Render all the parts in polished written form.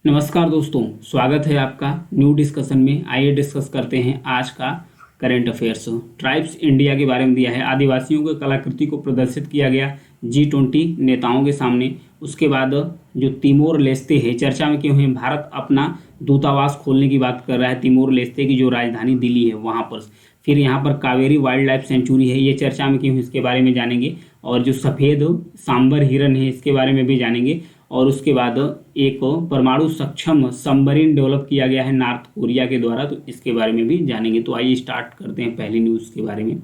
नमस्कार दोस्तों, स्वागत है आपका न्यू डिस्कशन में। आइए डिस्कस करते हैं आज का करंट अफेयर्स। ट्राइब्स इंडिया के बारे में दिया है। आदिवासियों की कलाकृति को प्रदर्शित किया गया G20 नेताओं के सामने। उसके बाद जो तिमोर लेस्ते है चर्चा में क्यों है, भारत अपना दूतावास खोलने की बात कर रहा है तिमोर लेस्ते की जो राजधानी दिल्ली है वहाँ पर। फिर यहाँ पर कावेरी वाइल्ड लाइफ सेंचुरी है, ये चर्चा में क्यों है इसके बारे में जानेंगे। और जो सफ़ेद सांबर हिरन है इसके बारे में भी जानेंगे। और उसके बाद एक परमाणु सक्षम सबमरीन डेवलप किया गया है नॉर्थ कोरिया के द्वारा, तो इसके बारे में भी जानेंगे। तो आइए स्टार्ट करते हैं पहली न्यूज़ के बारे में।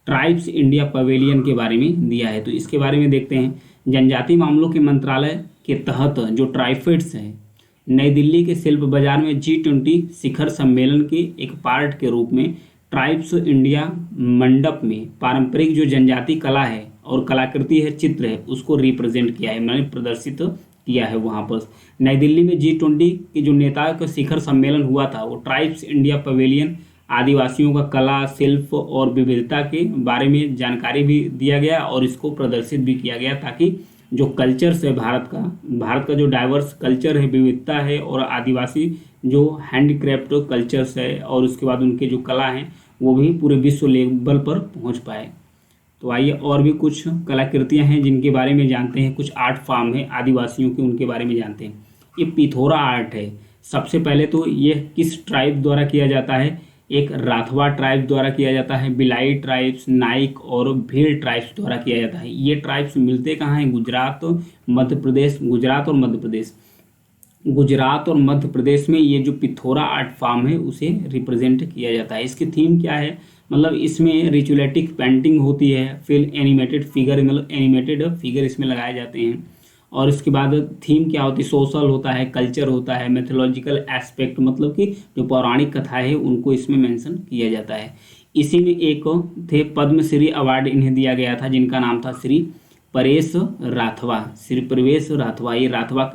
ट्राइब्स इंडिया पवेलियन के बारे में दिया है, तो इसके बारे में देखते हैं। जनजातीय मामलों के मंत्रालय के तहत जो ट्राइफेड्स है नई दिल्ली के शिल्प बाजार में G20 शिखर सम्मेलन के एक पार्ट के रूप में ट्राइब्स इंडिया मंडप में पारंपरिक जो जनजातीय कला है और कलाकृति है, चित्र है, उसको रिप्रेजेंट किया है, मैंने प्रदर्शित किया है वहाँ पर। नई दिल्ली में G20 के जो नेताओं का शिखर सम्मेलन हुआ था वो ट्राइब्स इंडिया पवेलियन आदिवासियों का कला, शिल्प और विविधता के बारे में जानकारी भी दिया गया और इसको प्रदर्शित भी किया गया, ताकि जो कल्चर्स है भारत का जो डाइवर्स कल्चर है, विविधता है, और आदिवासी जो हैंडीक्राफ्ट कल्चर्स है और उसके बाद उनके जो कला हैं वो भी पूरे विश्व लेवल पर पहुंच पाए। तो आइए और भी कुछ कलाकृतियां हैं जिनके बारे में जानते हैं। कुछ आर्ट फॉर्म है आदिवासियों के, उनके बारे में जानते हैं। ये पिथोरा आर्ट है। सबसे पहले तो ये किस ट्राइब द्वारा किया जाता है, एक राठवा ट्राइब द्वारा किया जाता है, बिलाई ट्राइब्स, नाइक और भील ट्राइब्स द्वारा किया जाता है। ये ट्राइब्स मिलते कहाँ हैं, गुजरात और मध्य प्रदेश में ये जो पिथोरा आर्ट फॉर्म है उसे रिप्रेजेंट किया जाता है। इसकी थीम क्या है, मतलब इसमें रिचुअलिटिक पेंटिंग होती है, फिर एनिमेटेड फिगर, मतलब एनिमेटेड फिगर इसमें लगाए जाते हैं। और इसके बाद थीम क्या होती है, सोशल होता है, कल्चर होता है, मैथोलॉजिकल एस्पेक्ट, मतलब कि जो पौराणिक कथा है उनको इसमें मेंशन किया जाता है। इसी में एक थे पद्मश्री अवार्ड इन्हें दिया गया था जिनका नाम था श्री परेश राठवा। ये राठवा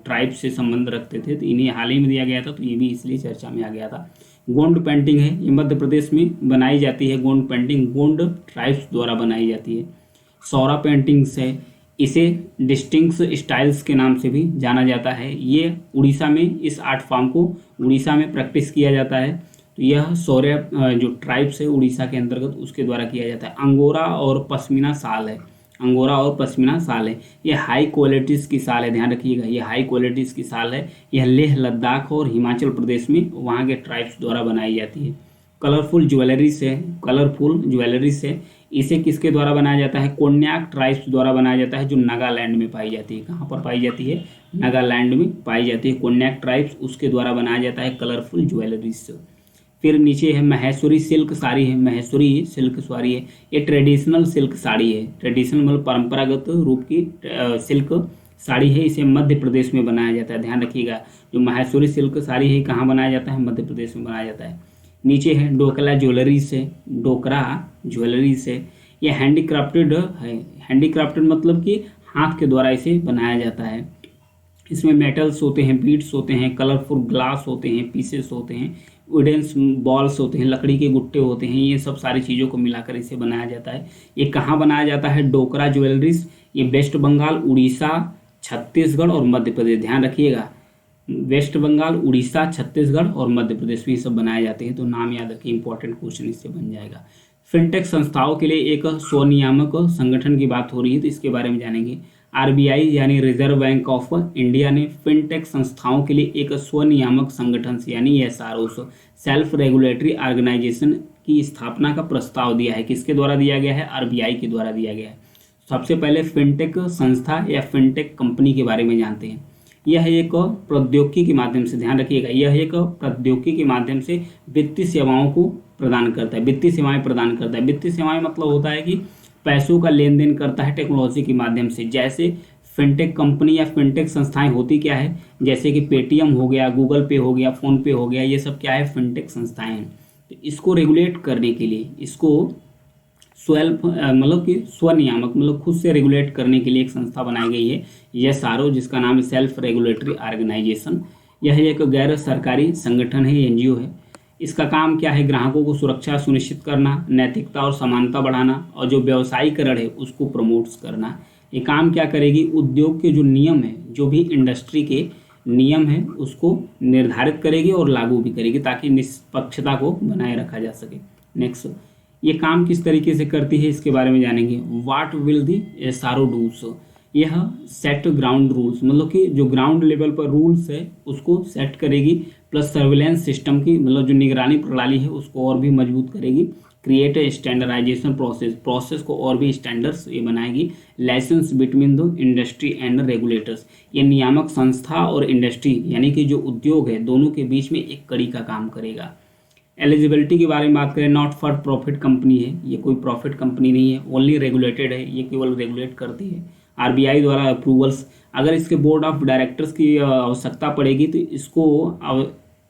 ट्राइब से संबंध रखते थे, तो इन्हें हाल ही में दिया गया था, तो ये भी इसलिए चर्चा में आ गया था। गोंड पेंटिंग है, ये मध्य प्रदेश में बनाई जाती है। गोंड पेंटिंग गोंड ट्राइब्स द्वारा बनाई जाती है। सौरा पेंटिंग्स है, इसे डिस्टिंक्ट स्टाइल्स के नाम से भी जाना जाता है। ये उड़ीसा में, इस आर्ट फॉर्म को उड़ीसा में प्रैक्टिस किया जाता है। तो यह सौर्य जो ट्राइब्स है उड़ीसा के अंतर्गत उसके द्वारा किया जाता है। अंगोरा और पश्मीना शाल है, ये हाई क्वालिटीज़ की शाल है, ध्यान रखिएगा, ये हाई क्वालिटीज़ की शाल है। यह लेह लद्दाख और हिमाचल प्रदेश में वहाँ के ट्राइब्स द्वारा बनाई जाती है। कलरफुल ज्वेलरी से इसे किसके द्वारा बनाया जाता है, कोन्याक ट्राइब्स द्वारा बनाया जाता है, जो नागालैंड में पाई जाती है। कहाँ पर पाई जाती है, नागालैंड में पाई जाती है कोन्याक ट्राइब्स, उसके द्वारा बनाया जाता है कलरफुल ज्वेलरीज। फिर नीचे है महेश्वरी सिल्क साड़ी है, ये ट्रेडिशनल सिल्क साड़ी है। ट्रेडिशनल मतलब परंपरागत रूप की सिल्क साड़ी है, इसे मध्य प्रदेश में बनाया जाता है। ध्यान रखिएगा, जो महेश्वरी सिल्क साड़ी है कहाँ बनाया जाता है, मध्य प्रदेश में बनाया जाता है। नीचे है डोकरा ज्वेलरी से, ये हैंडीक्राफ्टेड है। हैंडीक्राफ्टेड मतलब कि हाथ के द्वारा इसे बनाया जाता है। इसमें मेटल्स होते हैं, बीड्स होते हैं, कलरफुल ग्लास होते हैं, पीसेस होते हैं, वुडेंस बॉल्स होते हैं, लकड़ी के गुट्टे होते हैं, ये सब सारी चीज़ों को मिलाकर इसे बनाया जाता है। ये कहाँ बनाया जाता है, डोकरा ज्वेलरीज, ये वेस्ट बंगाल, उड़ीसा, छत्तीसगढ़ और मध्य प्रदेश। ध्यान रखिएगा, वेस्ट बंगाल, उड़ीसा, छत्तीसगढ़ और मध्य प्रदेश में ये सब बनाए जाते हैं। तो नाम याद रखिए, इंपॉर्टेंट क्वेश्चन इससे बन जाएगा। फिनटेक संस्थाओं के लिए एक स्वनियामक संगठन की बात हो रही है, तो इसके बारे में जानेंगे। RBI यानी रिजर्व बैंक ऑफ इंडिया ने फिनटेक संस्थाओं के लिए एक स्वनियामक संगठन यानी SRO सेल्फ रेगुलेटरी ऑर्गेनाइजेशन की स्थापना का प्रस्ताव दिया है। किसके द्वारा दिया गया है, RBI के द्वारा दिया गया है। सबसे पहले फिनटेक संस्था या फिनटेक कंपनी के बारे में जानते हैं। यह एक प्रौद्योगिकी के माध्यम से, ध्यान रखिएगा, यह एक प्रौद्योगिकी के माध्यम से वित्तीय सेवाओं को प्रदान करता है। वित्तीय सेवाएं मतलब होता है कि पैसों का लेन देन करता है टेक्नोलॉजी के माध्यम से। जैसे फिनटेक कंपनी या फिनटेक संस्थाएं होती क्या है, जैसे कि पेटीएम हो गया, गूगल पे हो गया, फ़ोन पे हो गया, ये सब क्या है, फिनटेक संस्थाएं हैं। तो इसको रेगुलेट करने के लिए, इसको मतलब कि स्वनियामक मतलब खुद से रेगुलेट करने के लिए एक संस्था बनाई गई है, SRO, जिसका नाम है सेल्फ रेगुलेटरी ऑर्गेनाइजेशन। यह एक गैर सरकारी संगठन है, NGO है। इसका काम क्या है, ग्राहकों को सुरक्षा सुनिश्चित करना, नैतिकता और समानता बढ़ाना, और जो व्यवसायीकरण है उसको प्रमोट्स करना। ये काम क्या करेगी, उद्योग के जो नियम है, जो भी इंडस्ट्री के नियम है उसको निर्धारित करेगी और लागू भी करेगी ताकि निष्पक्षता को बनाए रखा जा सके। नेक्स्ट, ये काम किस तरीके से करती है इसके बारे में जानेंगे। What will the SRO does, यह सेट ग्राउंड रूल्स, मतलब कि जो ग्राउंड लेवल पर रूल्स है उसको सेट करेगी, प्लस सर्विलेंस सिस्टम की मतलब जो निगरानी प्रणाली है उसको और भी मजबूत करेगी। क्रिएट ए स्टैंडर्डाइजेशन प्रोसेस को और भी स्टैंडर्ड्स ये बनाएगी। Licence between the industry and regulators, ये नियामक संस्था और इंडस्ट्री यानी कि जो उद्योग है दोनों के बीच में एक कड़ी का काम करेगा। एलिजिबिलिटी के बारे में बात करें, नॉट फॉर प्रॉफिट कंपनी है, ये कोई प्रॉफिट कंपनी नहीं है, ओनली रेगुलेटेड है, ये केवल रेगुलेट करती है। आरबीआई द्वारा अप्रूवल्स, अगर इसके बोर्ड ऑफ डायरेक्टर्स की आवश्यकता पड़ेगी तो इसको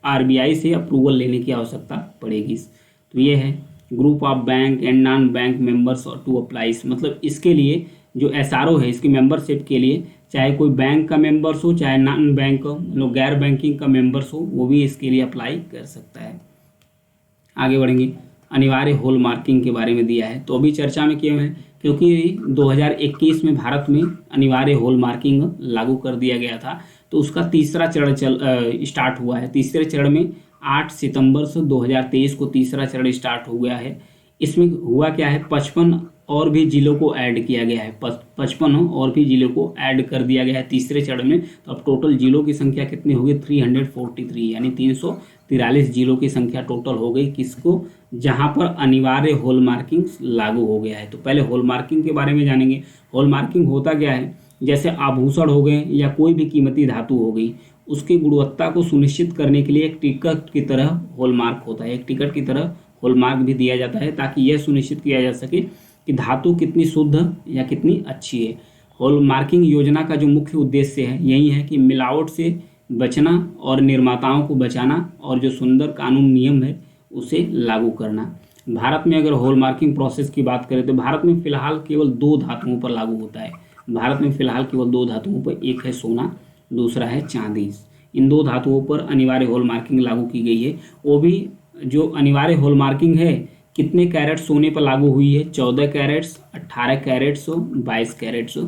आरबीआई से अप्रूवल लेने की आवश्यकता पड़ेगी। तो ये है group of bank and non bank members और टू अप्लाइज, मतलब इसके लिए जो एसआरओ है इसकी मेंबरशिप के लिए चाहे कोई बैंक का मेंबर्स हो चाहे नॉन बैंक मतलब गैर बैंकिंग का मेंबर्स हो वो भी इसके लिए अप्लाई कर सकता है। आगे बढ़ेंगे, अनिवार्य हॉल मार्किंग के बारे में दिया है, तो अभी चर्चा में क्यों है, क्योंकि 2021 में भारत में अनिवार्य हॉल मार्किंग लागू कर दिया गया था, तो उसका तीसरा चरण स्टार्ट हुआ है। तीसरे चरण में 8 सितंबर से 2023 को तीसरा चरण स्टार्ट हो गया है। इसमें हुआ क्या है, 55 और भी जिलों को ऐड किया गया है, 55 और भी जिलों को ऐड कर दिया गया है तीसरे चरण में। तो अब टोटल जिलों की संख्या कितनी होगी, 343, यानी 343 जिलों की संख्या टोटल हो गई किसको, जहां पर अनिवार्य हॉल मार्किंग लागू हो गया है। तो पहले हॉल मार्किंग के बारे में जानेंगे। हॉल मार्किंग होता क्या है, जैसे आभूषण हो गए या कोई भी कीमती धातु हो गई, उसकी गुणवत्ता को सुनिश्चित करने के लिए एक टिकट की तरह हॉलमार्क होता है, एक टिकट की तरह हॉलमार्क भी दिया जाता है ताकि यह सुनिश्चित किया जा सके कि धातु कितनी शुद्ध या कितनी अच्छी है। हॉलमार्किंग योजना का जो मुख्य उद्देश्य है यही है कि मिलावट से बचना और निर्माताओं को बचाना और जो सुंदर कानून नियम है उसे लागू करना। भारत में अगर हॉलमार्किंग प्रोसेस की बात करें तो भारत में फिलहाल केवल 2 धातुओं पर लागू होता है। भारत में फिलहाल केवल 2 धातुओं पर, एक है सोना, दूसरा है चांदी। इन 2 धातुओं पर अनिवार्य हॉल मार्किंग लागू की गई है। वो भी जो अनिवार्य हॉल मार्किंग है कितने कैरेट सोने पर लागू हुई है, 14 कैरेट्स, 18 कैरेट्स, 22 कैरेट्स।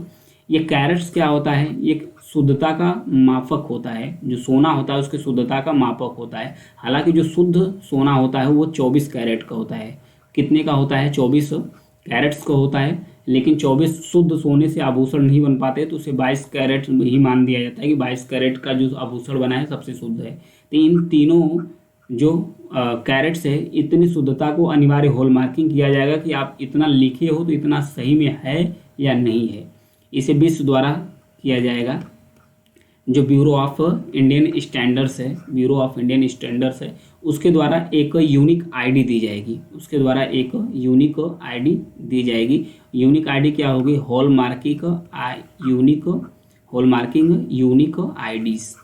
ये कैरेट्स क्या होता है, ये शुद्धता का मापक होता है, जो सोना होता है उसके शुद्धता का मापक होता है। हालांकि जो शुद्ध सोना होता है वो 24 कैरेट का होता है। कितने का होता है, 24 कैरेट्स का होता है, लेकिन 24 शुद्ध सोने से आभूषण नहीं बन पाते तो उसे 22 कैरेट ही मान दिया जाता है कि 22 कैरेट का जो आभूषण बना है सबसे शुद्ध है। तो इन तीनों जो कैरेट्स है इतनी शुद्धता को अनिवार्य हॉल मार्किंग किया जाएगा कि आप इतना लिखे हो तो इतना सही में है या नहीं है, इसे विश्व द्वारा किया जाएगा। जो ब्यूरो ऑफ इंडियन स्टैंडर्ड्स है, ब्यूरो ऑफ इंडियन स्टैंडर्ड्स है, उसके द्वारा एक यूनिक आईडी दी जाएगी, उसके द्वारा एक यूनिक आईडी दी जाएगी। यूनिक आईडी क्या होगी, हॉलमार्किंग यूनिक आईडीज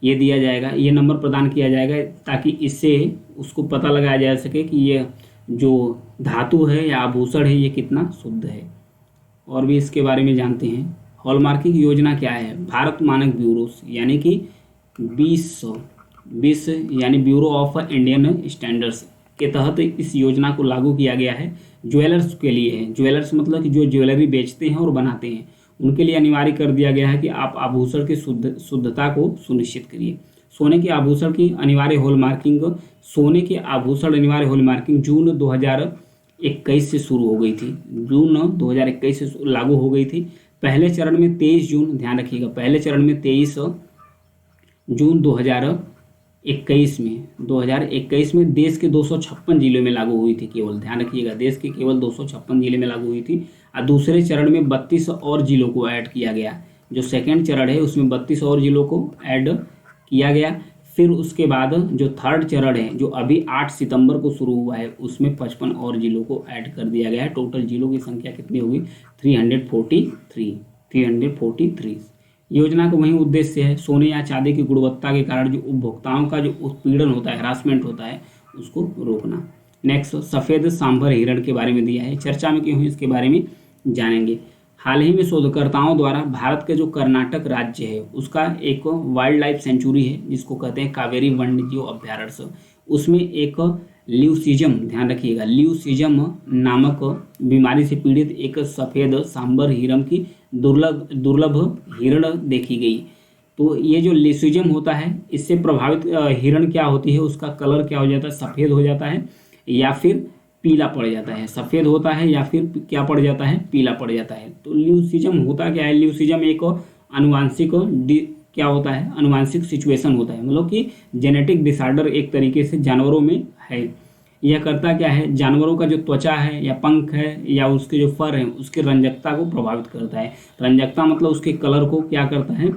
ये दिया जाएगा, ये नंबर प्रदान किया जाएगा ताकि इससे उसको पता लगाया जा सके कि ये जो धातु है या आभूषण है ये कितना शुद्ध है। और भी इसके बारे में जानते हैं। हॉलमार्किंग योजना क्या है, भारत मानक ब्यूरो यानी कि 20 यानी ब्यूरो ऑफ इंडियन स्टैंडर्ड्स के तहत इस योजना को लागू किया गया है। ज्वेलर्स के लिए है, ज्वेलर्स मतलब कि जो ज्वेलरी बेचते हैं और बनाते हैं उनके लिए अनिवार्य कर दिया गया है कि आप आभूषण की शुद्धता को सुनिश्चित करिए। सोने के आभूषण की अनिवार्य हॉलमार्किंग, सोने के आभूषण अनिवार्य हॉलमार्किंग जून 2021 से शुरू हो गई थी, जून 2021 से लागू हो गई थी। पहले चरण में 23 जून, ध्यान रखिएगा, पहले चरण में 23 जून 2021 में देश के 256 जिलों में लागू हुई थी केवल, ध्यान रखिएगा, देश के केवल 256 जिले में लागू हुई थी। और दूसरे चरण में 32 और जिलों को ऐड किया गया। जो सेकेंड चरण है उसमें 32 और जिलों को ऐड किया गया। फिर उसके बाद जो थर्ड चरण है जो अभी 8 सितंबर को शुरू हुआ है उसमें 55 और जिलों को ऐड कर दिया गया है। टोटल जिलों की संख्या कितनी होगी, 343। योजना का वही उद्देश्य है, सोने या चांदी की गुणवत्ता के कारण जो उपभोक्ताओं का जो उत्पीड़न होता है, हरासमेंट होता है, उसको रोकना। नेक्स्ट, सफ़ेद सांभर हिरण के बारे में दिया है, चर्चा में क्यों है इसके बारे में जानेंगे। हाल ही में शोधकर्ताओं द्वारा भारत के जो कर्नाटक राज्य है उसका एक वाइल्ड लाइफ सेंचुरी है जिसको कहते हैं कावेरी वन्यजीव अभ्यारण्य, उसमें एक ल्यूसिज्म, ध्यान रखिएगा, ल्यूसिज्म नामक बीमारी से पीड़ित एक सफ़ेद सांभर हिरण की दुर्लभ दुर्लभ हिरण देखी गई। तो ये जो लिस्यूजम होता है इससे प्रभावित हिरण क्या होती है, उसका कलर क्या हो जाता है, सफ़ेद हो जाता है या फिर पीला पड़ जाता है, सफ़ेद होता है या फिर क्या पड़ जाता है, पीला पड़ जाता है। तो ल्यूसिज्म होता क्या है, ल्यूसिज्म एक अनुवांशिक क्या होता है, अनुवांशिक सिचुएशन होता है, मतलब कि जेनेटिक डिसऑर्डर एक तरीके से जानवरों में है। यह करता क्या है, जानवरों का जो त्वचा है या पंख है या उसके जो फर है उसके रंजकता को प्रभावित करता है। रंजकता मतलब उसके कलर को क्या करता है,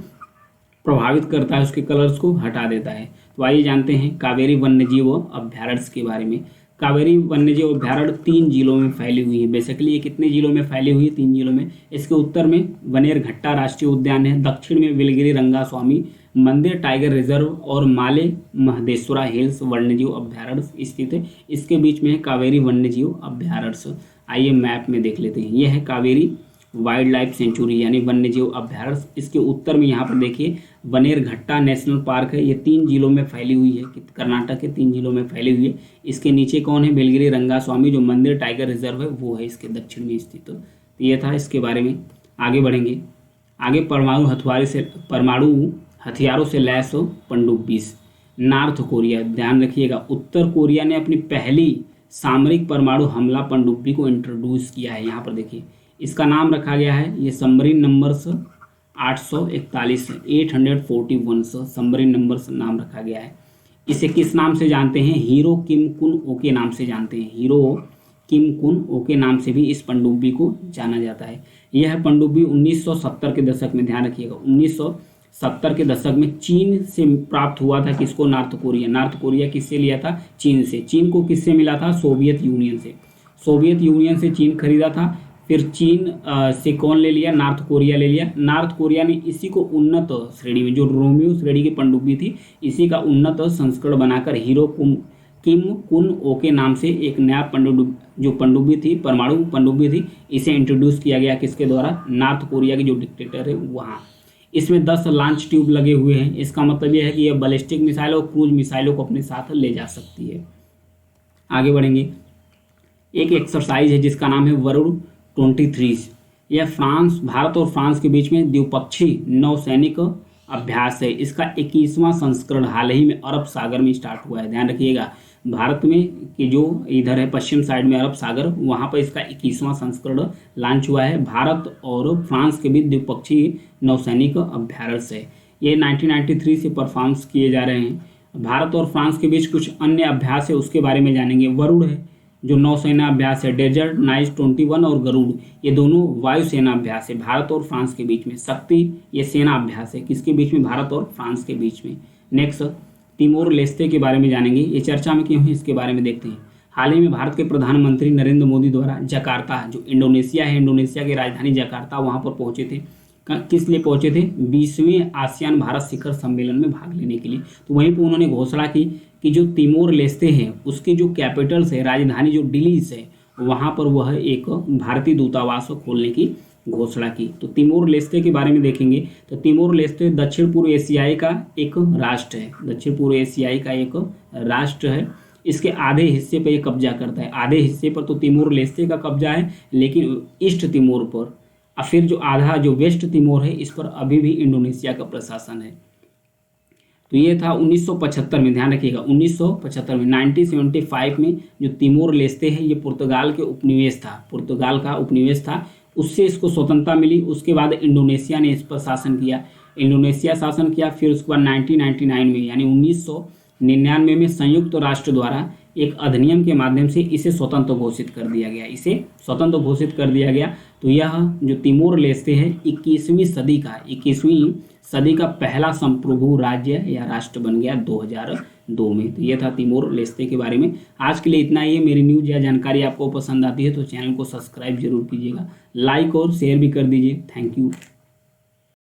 प्रभावित करता है, उसके कलर्स को हटा देता है। तो आइए जानते हैं कावेरी वन्यजीव अभ्यारण्य के बारे में। कावेरी वन्यजीव अभ्यारण्य 3 जिलों में फैली हुई है। बेसिकली ये कितने जिलों में फैली हुई है, 3 जिलों में। इसके उत्तर में बनेरघट्टा राष्ट्रीय उद्यान है, दक्षिण में बिलगिरी रंगास्वामी मंदिर टाइगर रिजर्व और माले महदेश्वरा हिल्स वन्यजीव अभ्यारण्य स्थित है। इसके बीच में है कावेरी वन्यजीव अभ्यारण्य। आइए मैप में देख लेते हैं। यह है कावेरी वाइल्ड लाइफ सेंचुरी यानी वन्यजीव अभ्यारण्य। इसके उत्तर में यहाँ पर देखिए बनेरघट्टा नेशनल पार्क है। ये 3 जिलों में फैली हुई है, कर्नाटक के 3 जिलों में फैली हुई है। इसके नीचे कौन है, बिलगिरी रंगास्वामी जो मंदिर टाइगर रिजर्व है वो है इसके दक्षिण में स्थित। तो ये था इसके बारे में। आगे बढ़ेंगे। आगे परमाणु हथियारों से लैस पनडुब्बी। नॉर्थ कोरिया, ध्यान रखिएगा, उत्तर कोरिया ने अपनी पहली सामरिक परमाणु हमला पनडुब्बी को इंट्रोड्यूस किया है। यहाँ पर देखिए इसका नाम रखा गया है, ये सबमरीन नंबर 841 है, 841 सबमरीन नंबर नाम रखा गया है। इसे किस नाम से जानते हैं, हीरो किम कुन ओ के नाम से जानते हैं। हीरो किम कुन ओ के नाम से भी इस पनडुब्बी को जाना जाता है। यह पनडुब्बी 1970 के दशक में, ध्यान रखिएगा, 1970 के दशक में चीन से प्राप्त हुआ था। किसको, नॉर्थ कोरिया। नॉर्थ कोरिया किससे लिया था, चीन से। चीन को किससे मिला था, सोवियत यूनियन से। सोवियत यूनियन से चीन खरीदा था। फिर चीन से कौन ले लिया, नॉर्थ कोरिया ले लिया। नॉर्थ कोरिया ने इसी को उन्नत श्रेणी में, जो रोमियो श्रेणी की पनडुब्बी थी, इसी का उन्नत संस्करण बनाकर हीरो किम कुन ओ के नाम से एक नया पनडुब्बी थी, परमाणु पनडुब्बी थी, इसे इंट्रोड्यूस किया गया किसके द्वारा, नॉर्थ कोरिया के जो डिक्टेटर है वहाँ। इसमें 10 लॉन्च ट्यूब लगे हुए हैं। इसका मतलब यह है कि यह बैलिस्टिक मिसाइल और क्रूज मिसाइलों को अपने साथ ले जा सकती है। आगे बढ़ेंगे। एक एक्सरसाइज है जिसका नाम है वरुण 23। यह भारत और फ्रांस के बीच में द्विपक्षीय नौसैनिक अभ्यास है। इसका 21वां संस्करण हाल ही में अरब सागर में स्टार्ट हुआ है। ध्यान रखिएगा, भारत में कि जो इधर है पश्चिम साइड में अरब सागर, वहाँ पर इसका 21वां संस्करण लॉन्च हुआ है। भारत और फ्रांस के बीच द्विपक्षीय नौसैनिक अभ्यास है। ये 1993 से परफॉर्म्स किए जा रहे हैं। भारत और फ्रांस के बीच कुछ अन्य अभ्यास है, उसके बारे में जानेंगे। वरुण है जो नौसेना अभ्यास है, डेजर्ट नाइट 21 और गरुड़, ये दोनों वायुसेना अभ्यास है भारत और फ्रांस के बीच में। शक्ति ये सेना अभ्यास है, किसके बीच में, भारत और फ्रांस के बीच में। नेक्स्ट तिमोर लेस्ते के बारे में जानेंगे। ये चर्चा में क्यों है, इसके बारे में देखते हैं। हाल ही में भारत के प्रधानमंत्री नरेंद्र मोदी द्वारा जकार्ता, जो इंडोनेशिया है, इंडोनेशिया की राजधानी जकार्ता, वहाँ पर पहुँचे थे। किस लिए पहुंचे थे, 20वें आसियान भारत शिखर सम्मेलन में भाग लेने के लिए। तो वहीं पर उन्होंने घोषणा की कि जो तिमोर लेस्ते हैं उसकी जो कैपिटल्स है, राजधानी जो डिलीस है, वहाँ पर वह एक भारतीय दूतावास खोलने की घोषणा की। तो तिमोर लेस्ते के बारे में देखेंगे। तो तिमोर लेस्ते दक्षिण पूर्व एशियाई का एक राष्ट्र है, दक्षिण पूर्व एशियाई का एक राष्ट्र है। इसके आधे हिस्से पर यह कब्जा करता है। आधे हिस्से पर तो तिमोर लेस्ते का कब्जा है, लेकिन ईस्ट तिमोर पर, और फिर जो आधा जो वेस्ट तिमोर है, इस पर अभी भी इंडोनेशिया का प्रशासन है। तो ये था 1975 में, ध्यान रखिएगा 1975 में। 1975 में जो तिमोर लेस्ते है ये पुर्तगाल के उपनिवेश था, पुर्तगाल का उपनिवेश था, उससे इसको स्वतंत्रता मिली। उसके बाद इंडोनेशिया ने इस पर शासन किया, इंडोनेशिया शासन किया। फिर उसके बाद 1999 में यानी 1999 में संयुक्त राष्ट्र द्वारा एक अधिनियम के माध्यम से इसे स्वतंत्र घोषित कर दिया गया, इसे स्वतंत्र घोषित कर दिया गया। तो यह जो तिमोर लेस्ते है 21वीं सदी का पहला संप्रभु राज्य या राष्ट्र बन गया 2002 में। तो यह था तिमोर लेस्ते के बारे में। आज के लिए इतना ही है। मेरी न्यूज़ या जानकारी आपको पसंद आती है तो चैनल को सब्सक्राइब जरूर कीजिएगा, लाइक और शेयर भी कर दीजिए। Thank you.